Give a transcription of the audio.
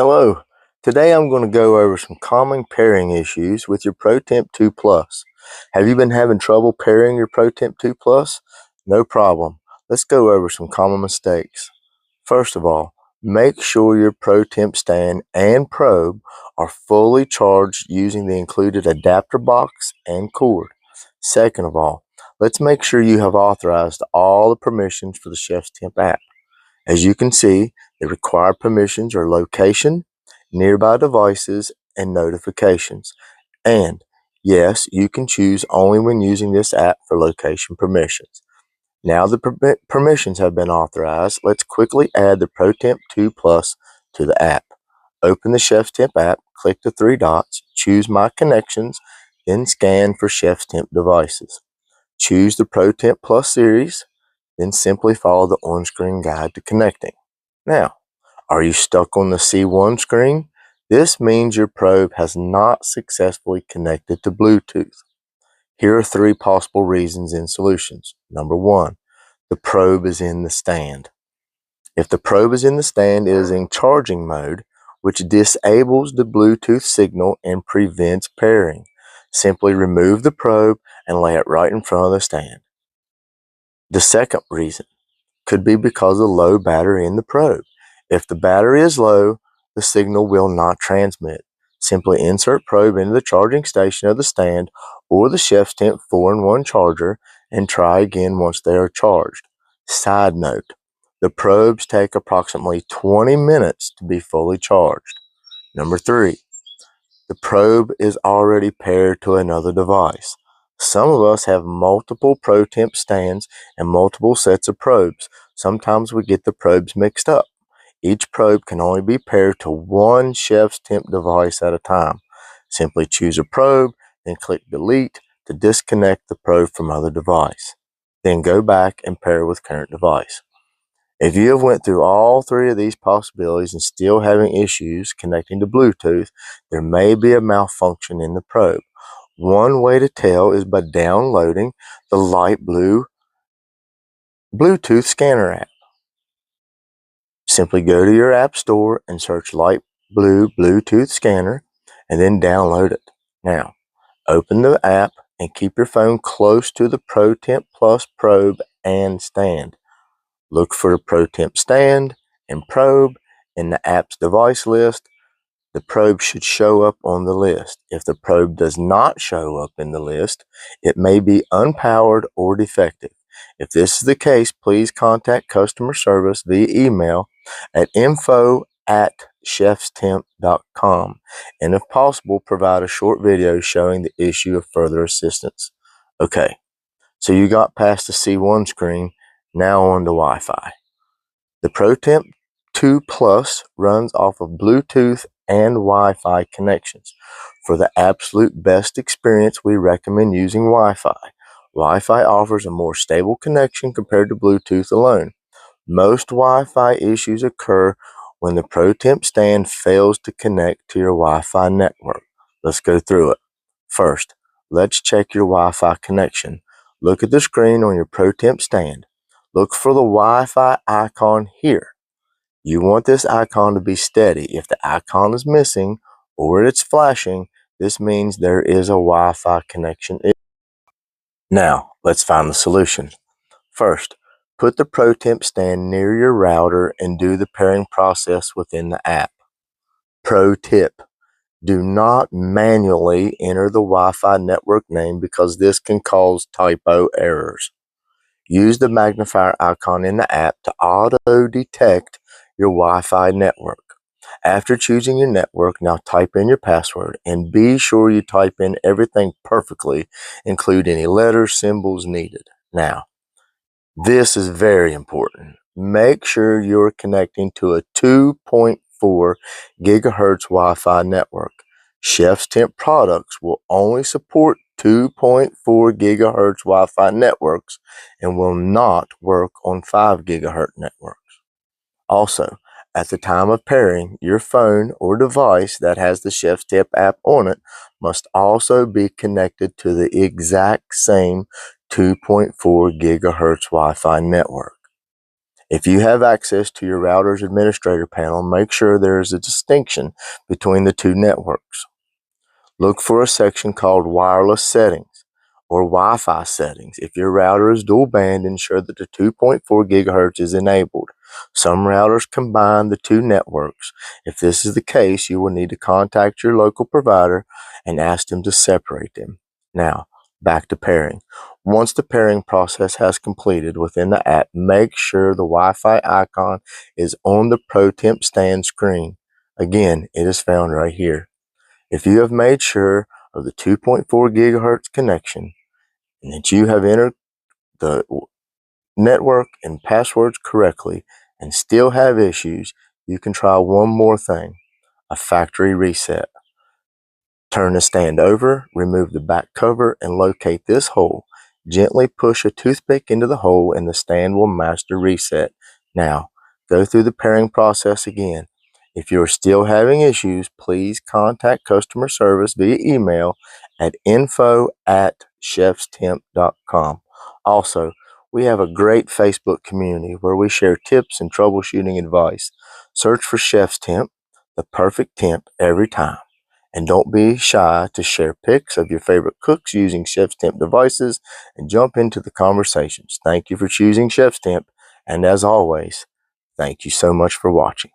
Hello, today I'm going to go over some common pairing issues with your ProTemp 2 Plus. Have you been having trouble pairing your ProTemp 2 Plus? No problem. Let's go over some common mistakes. First of all, make sure your ProTemp stand and probe are fully charged using the included adapter box and cord. Second of all, let's make sure you have authorized all the permissions for the ChefsTemp app. As you can see, the required permissions are location, nearby devices, and notifications. And yes, you can choose only when using this app for location permissions. Now the permissions have been authorized, let's quickly add the ProTemp 2 Plus to the app. Open the ChefsTemp app, click the three dots, choose My Connections, then scan for ChefsTemp devices. Choose the ProTemp Plus series, then simply follow the on-screen guide to connecting. Now, are you stuck on the C1 screen? This means your probe has not successfully connected to Bluetooth. Here are three possible reasons and solutions. Number one, the probe is in the stand. If the probe is in the stand, it is in charging mode, which disables the Bluetooth signal and prevents pairing. Simply remove the probe and lay it right in front of the stand. The second reason could be because of low battery in the probe. If the battery is low, the signal will not transmit. Simply insert probe into the charging station of the stand or the ChefsTemp 4-in-1 charger and try again once they are charged. Side note, the probes take approximately 20 minutes to be fully charged. Number three, the probe is already paired to another device. Some of us have multiple ProTemp stands and multiple sets of probes. Sometimes we get the probes mixed up. Each probe can only be paired to one ChefsTemp device at a time. Simply choose a probe, then click Delete to disconnect the probe from other device. Then go back and pair with current device. If you have went through all three of these possibilities and still having issues connecting to Bluetooth, there may be a malfunction in the probe. One way to tell is by downloading the LightBlue Bluetooth scanner app. Simply go to your app store and search LightBlue Bluetooth scanner and then download it. Now, open the app and keep your phone close to the ProTemp Plus probe and stand. Look for the ProTemp stand and probe in the app's device list. The probe should show up on the list. If the probe does not show up in the list, it may be unpowered or defective. If this is the case, please contact customer service via email at info@chefstemp.com, and if possible, provide a short video showing the issue of further assistance. Okay, so you got past the C1 screen, now on to Wi-Fi. The ProTemp 2 Plus runs off of Bluetooth and Wi-Fi connections. For the absolute best experience, we recommend using Wi-Fi. Wi-Fi offers a more stable connection compared to Bluetooth alone. Most Wi-Fi issues occur when the ProTemp stand fails to connect to your Wi-Fi network. Let's go through it. First, let's check your Wi-Fi connection. Look at the screen on your ProTemp stand. Look for the Wi-Fi icon here. You want this icon to be steady. If the icon is missing or it's flashing, this means there is a Wi-Fi connection issue. Now, let's find the solution. First, put the ProTemp stand near your router and do the pairing process within the app. Pro tip: do not manually enter the Wi-Fi network name because this can cause typo errors. Use the magnifier icon in the app to auto-detect your Wi-Fi network. After choosing your network, now type in your password and be sure you type in everything perfectly, include any letters, symbols needed. Now, this is very important. Make sure you're connecting to a 2.4 gigahertz Wi-Fi network. ChefsTemp products will only support 2.4 gigahertz Wi-Fi networks and will not work on 5 gigahertz networks. Also, at the time of pairing, your phone or device that has the ChefsTemp app on it must also be connected to the exact same 2.4 gigahertz Wi-Fi network. If you have access to your router's administrator panel, make sure there is a distinction between the two networks. Look for a section called Wireless Settings or Wi-Fi Settings. If your router is dual band, ensure that the 2.4 gigahertz is enabled. Some routers combine the two networks. If this is the case, you will need to contact your local provider and ask them to separate them. Now, back to pairing. Once the pairing process has completed within the app, make sure the Wi-Fi icon is on the ProTemp stand screen. Again, it is found right here. If you have made sure of the 2.4 gigahertz connection and that you have entered the network and passwords correctly and still have issues, you can try one more thing: a factory reset. Turn the stand over, remove the back cover, and locate this hole. Gently push a toothpick into the hole and the stand will master reset. Now, go through the pairing process again. If you're still having issues, please contact customer service via email at info@chefstemp.com. Also, we have a great Facebook community where we share tips and troubleshooting advice. Search for ChefsTemp, the perfect temp every time. And don't be shy to share pics of your favorite cooks using ChefsTemp devices and jump into the conversations. Thank you for choosing ChefsTemp, and as always, thank you so much for watching.